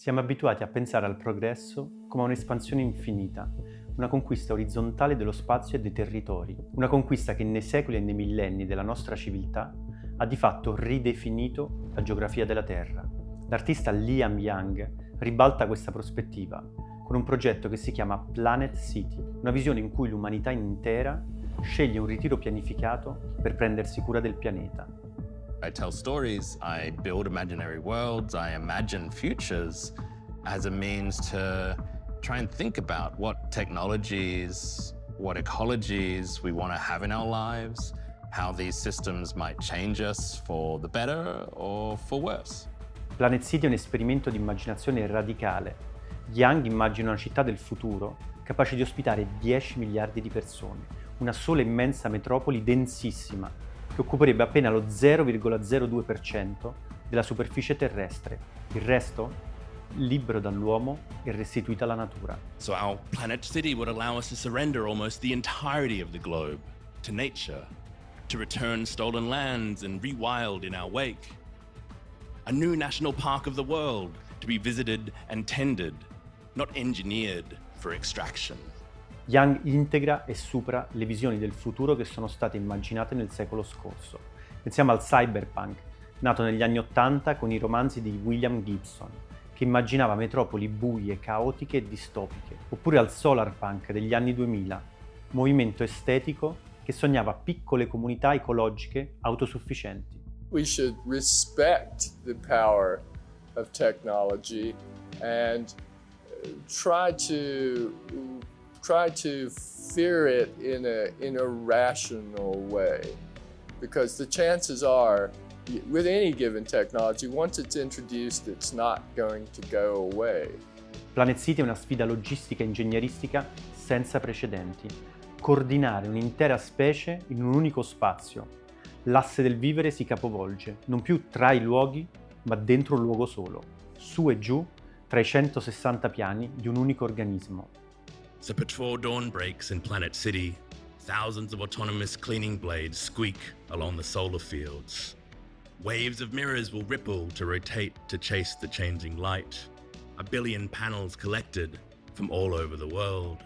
Siamo abituati a pensare al progresso come a un'espansione infinita, una conquista orizzontale dello spazio e dei territori, una conquista che nei secoli e nei millenni della nostra civiltà ha di fatto ridefinito la geografia della Terra. L'artista Liam Young ribalta questa prospettiva con un progetto che si chiama Planet City, una visione in cui l'umanità intera sceglie un ritiro pianificato per prendersi cura del pianeta. I tell stories, I build imaginary worlds, I imagine futures as a means to try and think about what technologies, what ecologies we want to have in our lives, how these systems might change us for the better or for worse. Planet City è un esperimento di immaginazione radicale. Young immagina una città del futuro capace di ospitare 10 miliardi di persone, una sola immensa metropoli densissima, che occuperebbe appena lo 0,02% della superficie terrestre. Il resto, libero dall'uomo e restituito alla natura. So our Planet City would allow us to surrender almost the entirety of the globe to nature, to return stolen lands and rewild in our wake. A new national park of the world to be visited and tended, not engineered for extraction. Young integra e supera le visioni del futuro che sono state immaginate nel secolo scorso. Pensiamo al cyberpunk, nato negli anni '80 con i romanzi di William Gibson, che immaginava metropoli buie, caotiche e distopiche, oppure al solarpunk degli anni 2000, movimento estetico che sognava piccole comunità ecologiche autosufficienti. We should respect the power of technology and try to fear it in a rational way, because the chances are, with any given technology, once it's introduced, it's not going to go away. Planet City è una sfida logistica e ingegneristica senza precedenti. Coordinare un'intera specie in un unico spazio. L'asse del vivere si capovolge, non più tra i luoghi, ma dentro un luogo solo, su e giù, tra i 160 piani di un unico organismo. So before dawn breaks in Planet City, thousands of autonomous cleaning blades squeak along the solar fields. Waves of mirrors will ripple to rotate to chase the changing light. 1 billion panels collected from all over the world.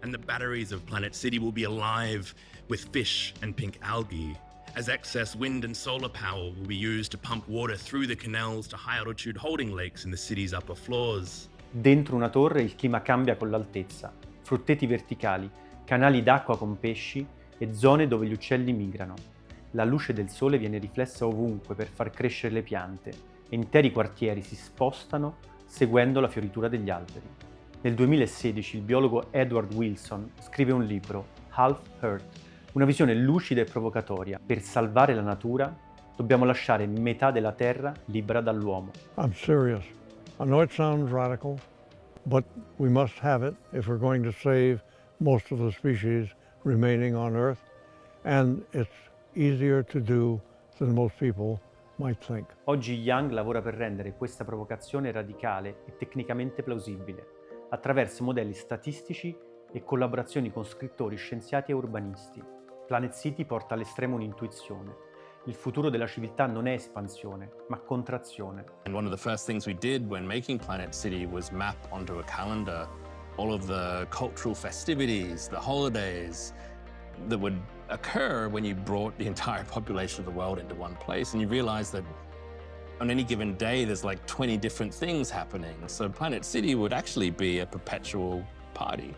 And the batteries of Planet City will be alive with fish and pink algae, as excess wind and solar power will be used to pump water through the canals to high-altitude holding lakes in the city's upper floors. Dentro una torre il clima cambia con l'altezza, frutteti verticali, canali d'acqua con pesci e zone dove gli uccelli migrano. La luce del sole viene riflessa ovunque per far crescere le piante e interi quartieri si spostano seguendo la fioritura degli alberi. Nel 2016 il biologo Edward Wilson scrive un libro, Half Earth, una visione lucida e provocatoria. Per salvare la natura dobbiamo lasciare metà della terra libera dall'uomo. I'm serious. I know it sounds radical, but we must have it if we're going to save most of the species remaining on Earth, and it's easier to do than most people might think. Oggi Young lavora per rendere questa provocazione radicale e tecnicamente plausibile, attraverso modelli statistici e collaborazioni con scrittori, scienziati e urbanisti. Planet City porta all'estremo un'intuizione. Il futuro della civiltà non è espansione, ma contrazione. And one of the first things we did when making Planet City was map onto a calendar all of the cultural festivities, the holidays that would occur when you brought the entire population of the world into one place. And you realize that on any given day, there's like 20 different things happening. So Planet City would actually be a perpetual party.